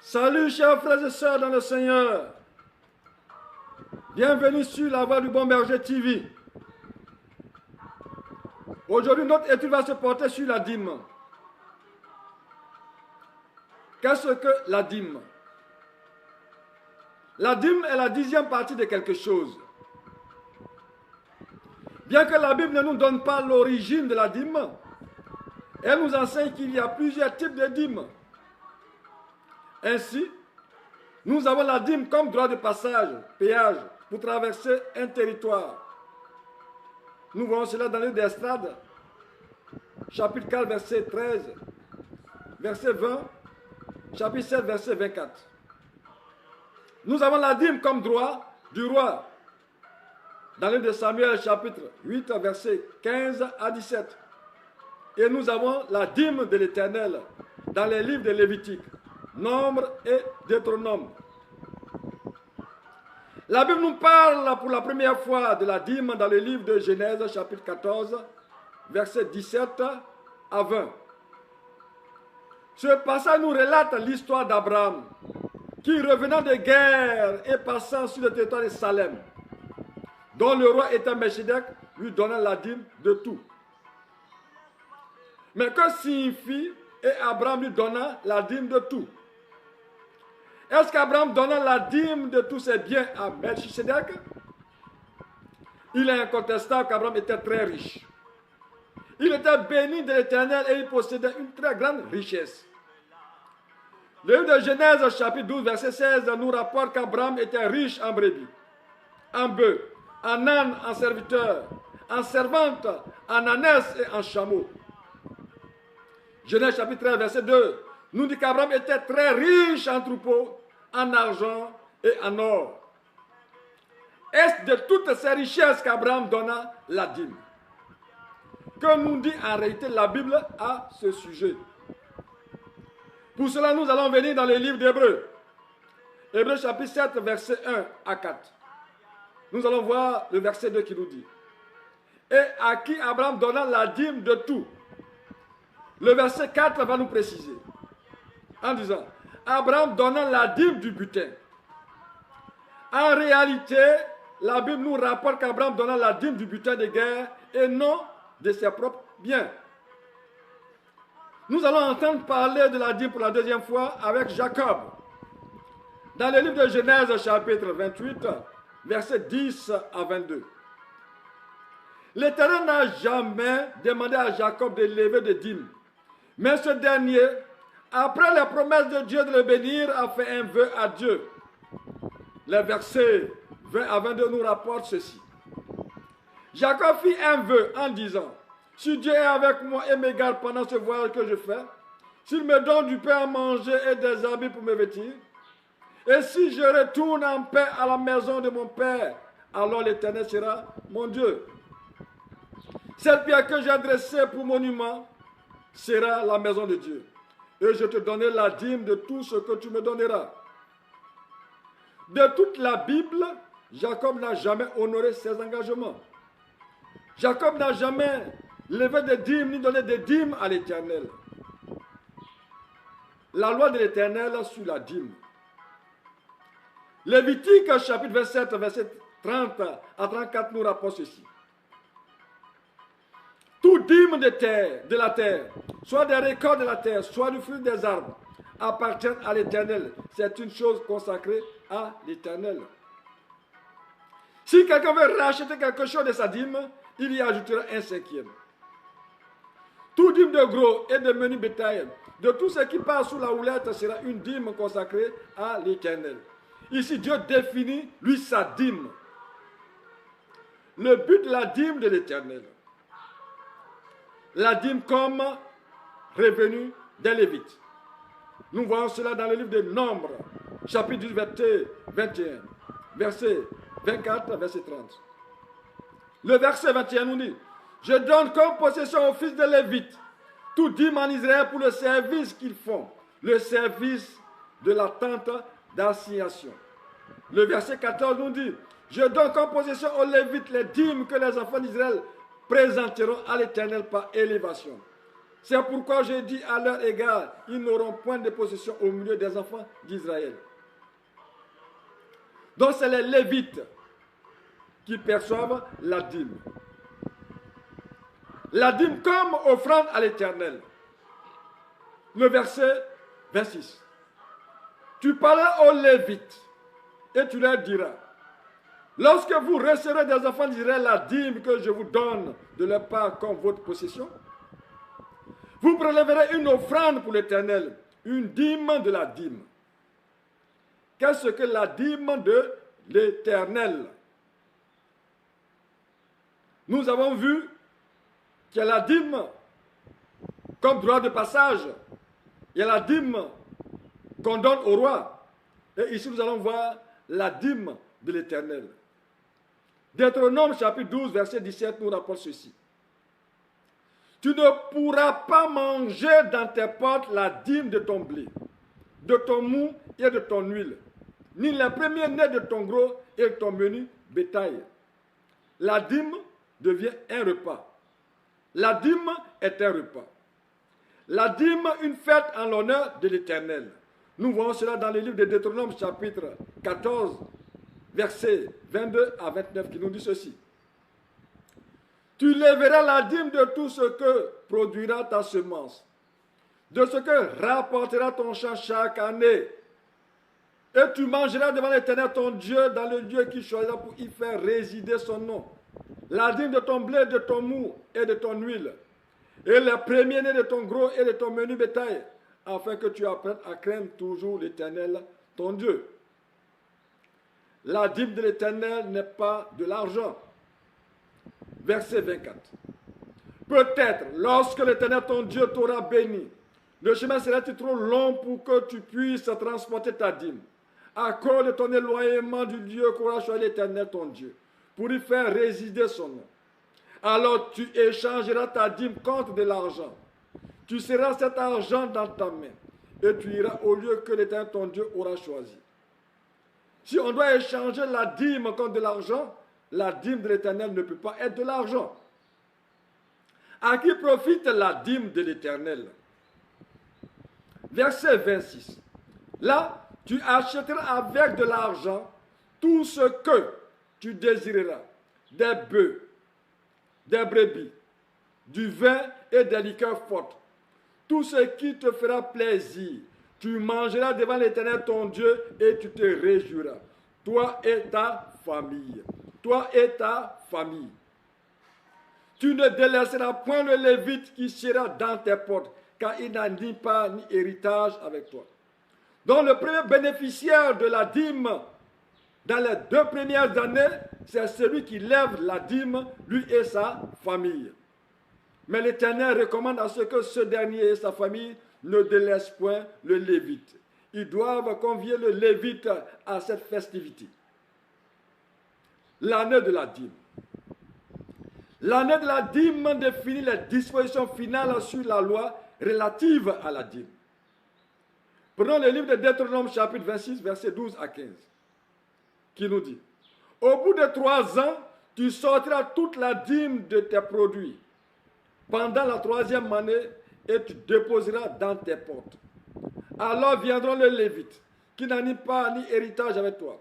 Salut chers frères et sœurs dans le Seigneur. Bienvenue sur la Voix du Bon Berger TV. Aujourd'hui, notre étude va se porter sur la dîme. Qu'est-ce que la dîme? La dîme est la 10e partie de quelque chose. Bien que la Bible ne nous donne pas l'origine de la dîme, elle nous enseigne qu'il y a plusieurs types de dîmes. Ainsi, nous avons la dîme comme droit de passage, péage, pour traverser un territoire. Nous voyons cela dans le livre d'Esdras, chapitre 4, verset 13, verset 20, chapitre 7, verset 24. Nous avons la dîme comme droit du roi, dans le livre de Samuel, chapitre 8, verset 15 à 17. Et nous avons la dîme de l'Éternel, dans les livres de Lévitique, Nombre et Deutéronome. La Bible nous parle pour la première fois de la dîme dans le livre de Genèse, chapitre 14, versets 17 à 20. Ce passage nous relate l'histoire d'Abraham, qui revenant de guerre et passant sur le territoire de Salem, dont le roi était Melchizedek, lui donna la dîme de tout. Mais que signifie et Abraham lui donna la dîme de tout? Est-ce qu'Abraham donna la dîme de tous ses biens à Melchizedek? Il est incontestable qu'Abraham était très riche. Il était béni de l'Éternel et il possédait une très grande richesse. Le livre de Genèse, chapitre 12, verset 16, nous rapporte qu'Abraham était riche en brebis, en bœufs, en ânes, en serviteurs, en servantes, en ânesses et en chameaux. Genèse, chapitre 13, verset 2, nous dit qu'Abraham était très riche en troupeaux, en argent et en or. Est-ce de toutes ces richesses qu'Abraham donna la dîme? Que nous dit en réalité la Bible à ce sujet? Pour cela, nous allons venir dans le livre d'Hébreux. Hébreux chapitre 7, verset 1 à 4. Nous allons voir le verset 2 qui nous dit: et à qui Abraham donna la dîme de tout. Le verset 4 va nous préciser, en disant: Abraham donna la dîme du butin. En réalité, la Bible nous rapporte qu'Abraham donna la dîme du butin de guerre et non de ses propres biens. Nous allons entendre parler de la dîme pour la deuxième fois avec Jacob. Dans le livre de Genèse, chapitre 28, versets 10 à 22. L'Éternel n'a jamais demandé à Jacob de lever de dîme. Mais ce dernier, après la promesse de Dieu de le bénir, a fait un vœu à Dieu. Les versets 20 à 22 nous rapportent ceci. Jacob fit un vœu en disant: si Dieu est avec moi et me garde pendant ce voyage que je fais, s'il me donne du pain à manger et des habits pour me vêtir, et si je retourne en paix à la maison de mon Père, alors l'Éternel sera mon Dieu. Cette pierre que j'ai dressée pour monument sera la maison de Dieu. Et je te donnerai la dîme de tout ce que tu me donneras. De toute la Bible, Jacob n'a jamais honoré ses engagements. Jacob n'a jamais levé de dîmes ni donné de dîmes à l'Éternel. La loi de l'Éternel sur la dîme. Lévitique chapitre 27, verset 30 à 34 nous rapporte ceci. Tout dîme de terre, de la terre, soit des récoltes de la terre, soit du fruit des arbres, appartient à l'Éternel. C'est une chose consacrée à l'Éternel. Si quelqu'un veut racheter quelque chose de sa dîme, il y ajoutera un cinquième. Tout dîme de gros et de menu bétail, de tout ce qui passe sous la houlette, sera une dîme consacrée à l'Éternel. Ici, Dieu définit, lui, sa dîme. Le but de la dîme de l'Éternel. La dîme comme revenu des Lévites. Nous voyons cela dans le livre de Nombre, chapitre 10, verset 21, verset 24, verset 30. Le verset 21 nous dit: je donne comme possession aux fils de Lévites tout dîme en Israël pour le service qu'ils font, le service de la tente d'assignation. Le verset 14 nous dit: je donne comme possession aux Lévites les dîmes que les enfants d'Israël présenteront à l'Éternel par élévation. C'est pourquoi j'ai dit à leur égard, ils n'auront point de possession au milieu des enfants d'Israël. Donc c'est les Lévites qui perçoivent la dîme. La dîme comme offrande à l'Éternel. Le verset 26. Tu parleras aux Lévites et tu leur diras, lorsque vous recevrez des enfants d'Israël la dîme que je vous donne de leur part comme votre possession, vous prélèverez une offrande pour l'Éternel, une dîme de la dîme. Qu'est-ce que la dîme de l'Éternel? Nous avons vu qu'il y a la dîme comme droit de passage. Il y a la dîme qu'on donne au roi. Et ici, nous allons voir la dîme de l'Éternel. Deutéronome chapitre 12, verset 17 nous rapporte ceci. Tu ne pourras pas manger dans tes portes la dîme de ton blé, de ton mou et de ton huile, ni les premiers-nés de ton gros et de ton menu bétail. La dîme devient un repas. La dîme est un repas. La dîme, une fête en l'honneur de l'Éternel. Nous voyons cela dans le livre de Deutéronome chapitre 14, versets 22 à 29 qui nous dit ceci. Tu lèveras la dîme de tout ce que produira ta semence, de ce que rapportera ton champ chaque année. Et tu mangeras devant l'Éternel ton Dieu dans le lieu qu'il choisira pour y faire résider son nom. La dîme de ton blé, de ton mou et de ton huile, et les premiers-nés de ton gros et de ton menu bétail, afin que tu apprennes à craindre toujours l'Éternel, ton Dieu. La dîme de l'Éternel n'est pas de l'argent. Verset 24. Peut-être, lorsque l'Éternel, ton Dieu, t'aura béni, le chemin sera-t-il trop long pour que tu puisses transporter ta dîme, à cause de ton éloignement du lieu qu'aura choisi l'Éternel, ton Dieu, pour y faire résider son nom. Alors tu échangeras ta dîme contre de l'argent. Tu seras cet argent dans ta main, et tu iras au lieu que l'Éternel, ton Dieu, aura choisi. Si on doit échanger la dîme contre de l'argent, la dîme de l'Éternel ne peut pas être de l'argent. À qui profite la dîme de l'Éternel? Verset 26. Là, tu achèteras avec de l'argent tout ce que tu désireras, des bœufs, des brebis, du vin et des liqueurs fortes, tout ce qui te fera plaisir. Tu mangeras devant l'Éternel ton Dieu et tu te réjouiras, toi et ta famille. Toi et ta famille. Tu ne délaisseras point le Lévite qui sera dans tes portes, car il n'a ni part ni héritage avec toi. Donc le premier bénéficiaire de la dîme dans les 2 premières années, c'est celui qui lève la dîme, lui et sa famille. Mais l'Éternel recommande à ce que ce dernier et sa famille ne délaissent point le Lévite. Ils doivent convier le Lévite à cette festivité. L'année de la dîme. L'année de la dîme définit les dispositions finales sur la loi relative à la dîme. Prenons le livre de Deutéronome chapitre 26, versets 12 à 15, qui nous dit, au bout de 3 ans, tu sortiras toute la dîme de tes produits pendant la 3e année et tu déposeras dans tes portes. Alors viendront les Lévites, qui n'ont ni part ni héritage avec toi,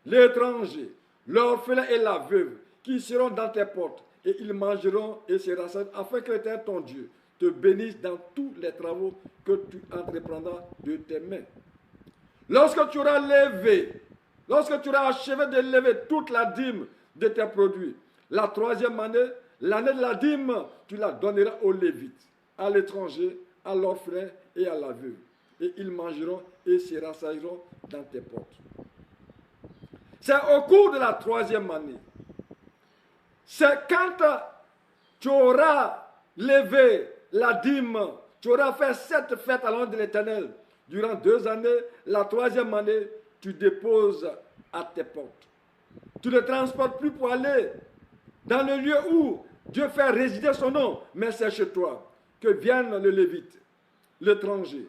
l'étranger, l'orphelin et la veuve, qui seront dans tes portes, et ils mangeront et se rassaisiront, afin que l'Éternel ton Dieu te bénisse dans tous les travaux que tu entreprendras de tes mains. Lorsque tu auras achevé de lever toute la dîme de tes produits, la 3e année, l'année de la dîme, tu la donneras aux Lévites, à l'étranger, à l'orphelin et à la veuve. Et ils mangeront et se rassaisiront dans tes portes. C'est au cours de la 3e année. C'est quand tu auras levé la dîme, tu auras fait cette fête à l'honneur de l'Éternel. Durant 2 années, la 3e année, tu déposes à tes portes. Tu ne transportes plus pour aller dans le lieu où Dieu fait résider son nom, mais c'est chez toi que viennent le Lévite, l'étranger,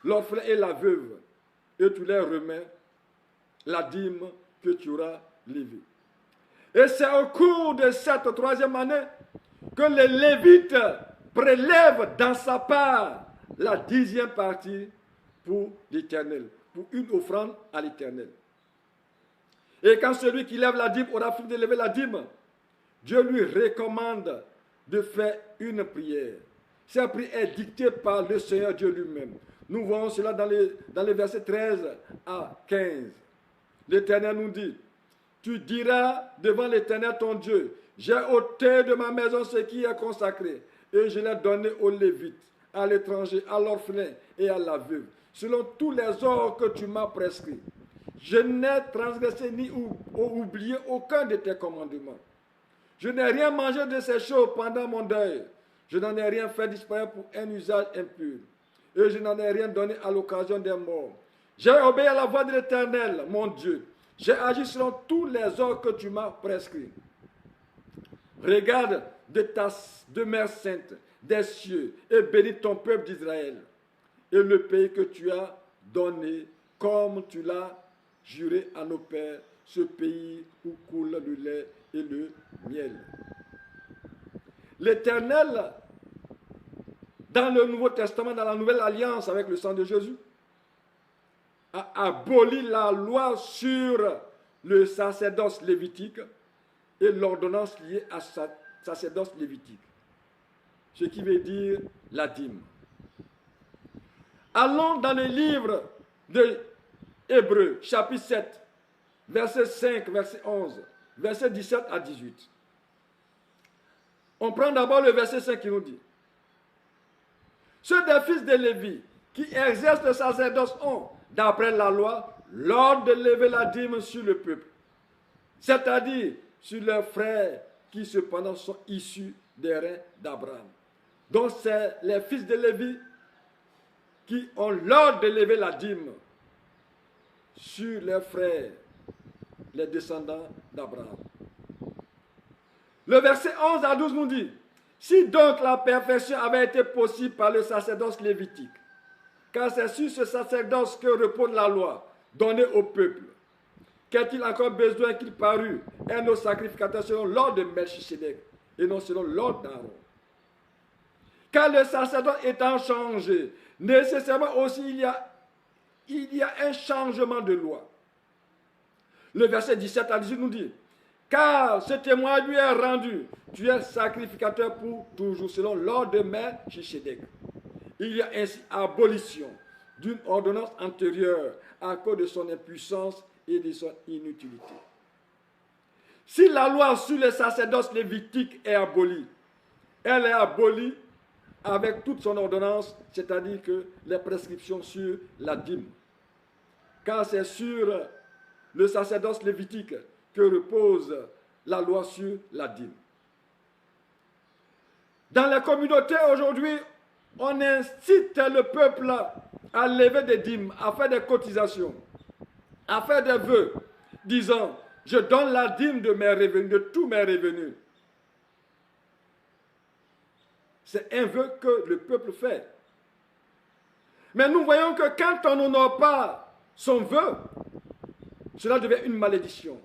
l'orphelin et la veuve, et tu leur remets la dîme que tu auras levée. Et c'est au cours de cette 3e année que les Lévites prélève dans sa part la 10e partie pour l'Éternel, pour une offrande à l'Éternel. Et quand celui qui lève la dîme aura fini de lever la dîme, Dieu lui recommande de faire une prière. Cette prière est dictée par le Seigneur Dieu lui-même. Nous voyons cela dans les versets 13 à 15. L'Éternel nous dit, tu diras devant l'Éternel ton Dieu, j'ai ôté de ma maison ce qui est consacré, et je l'ai donné aux Lévites, à l'étranger, à l'orphelin et à la veuve, selon tous les ordres que tu m'as prescrits. Je n'ai transgressé ni oublié aucun de tes commandements. Je n'ai rien mangé de ces choses pendant mon deuil. Je n'en ai rien fait disparaître pour un usage impur. Et je n'en ai rien donné à l'occasion des morts. J'ai obéi à la voix de l'Éternel, mon Dieu. J'ai agi selon tous les ordres que tu m'as prescrits. Regarde de ta demeure sainte des cieux et bénis ton peuple d'Israël et le pays que tu as donné comme tu l'as juré à nos pères, ce pays où coule le lait et le miel. L'Éternel, dans le Nouveau Testament, dans la Nouvelle Alliance avec le sang de Jésus, a aboli la loi sur le sacerdoce lévitique et l'ordonnance liée à ce sacerdoce lévitique, ce qui veut dire la dîme. Allons dans le livre de Hébreux, chapitre 7, verset 5, verset 11, verset 17 à 18. On prend d'abord le verset 5 qui nous dit, ceux des fils de Lévi qui exercent le sacerdoce ont, d'après la loi, l'ordre de lever la dîme sur le peuple, c'est-à-dire sur leurs frères qui cependant sont issus des reins d'Abraham. Donc c'est les fils de Lévi qui ont l'ordre de lever la dîme sur leurs frères, les descendants d'Abraham. Le verset 11 à 12 nous dit, si donc la perfection avait été possible par le sacerdoce lévitique, car c'est sur ce sacerdoce que repose la loi donnée au peuple, qu'a-t-il encore besoin qu'il parût un autre sacrificateur selon l'ordre de Melchisedec et non selon l'ordre d'Aaron? Car le sacerdoce étant changé, nécessairement aussi il y a un changement de loi. Le verset 17 à 18 nous dit, car ce témoin lui est rendu, tu es sacrificateur pour toujours, selon l'ordre de Melchisedec. Il y a ainsi abolition d'une ordonnance antérieure à cause de son impuissance et de son inutilité. Si la loi sur le sacerdoce lévitique est abolie, elle est abolie avec toute son ordonnance, c'est-à-dire que les prescriptions sur la dîme. Car c'est sur le sacerdoce lévitique que repose la loi sur la dîme. Dans les communautés aujourd'hui, on incite le peuple à lever des dîmes, à faire des cotisations, à faire des vœux, disant, je donne la dîme de mes revenus, de tous mes revenus. C'est un vœu que le peuple fait. Mais nous voyons que quand on n'honore pas son vœu, cela devient une malédiction.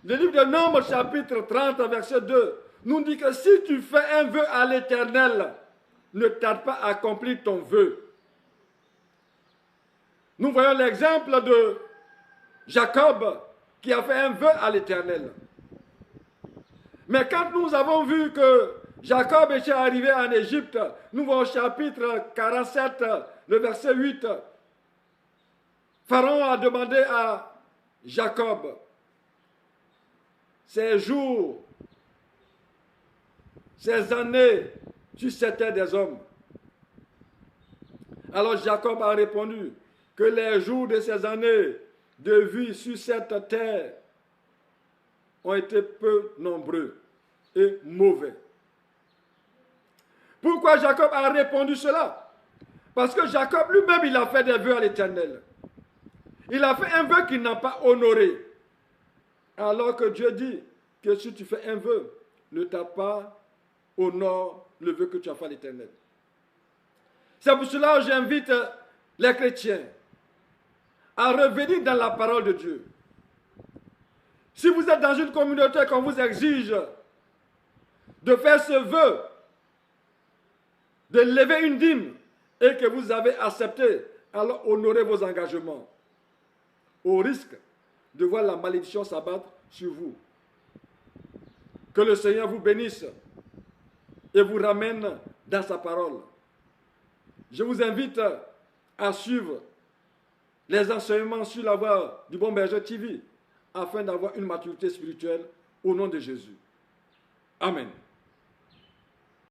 Le livre de Nombres, chapitre 30, verset 2, nous dit que si tu fais un vœu à l'Éternel, ne tarde pas à accomplir ton vœu. Nous voyons l'exemple de Jacob qui a fait un vœu à l'Éternel. Mais quand nous avons vu que Jacob était arrivé en Égypte, nous voyons au chapitre 47, le verset 8, Pharaon a demandé à Jacob, ces jours, ces années, sur cette terre des hommes. Alors Jacob a répondu que les jours de ces années de vie sur cette terre ont été peu nombreux et mauvais. Pourquoi Jacob a répondu cela? Parce que Jacob lui-même, il a fait des vœux à l'Éternel. Il a fait un vœu qu'il n'a pas honoré. Alors que Dieu dit que si tu fais un vœu, ne t'a pas honore le vœu que tu as fait à l'Éternel. C'est pour cela que j'invite les chrétiens à revenir dans la parole de Dieu. Si vous êtes dans une communauté qu'on vous exige de faire ce vœu, de lever une dîme et que vous avez accepté, alors honorez vos engagements, au risque de voir la malédiction s'abattre sur vous. Que le Seigneur vous bénisse et vous ramène dans sa parole. Je vous invite à suivre les enseignements sur la voie du Bon Berger TV afin d'avoir une maturité spirituelle au nom de Jésus. Amen.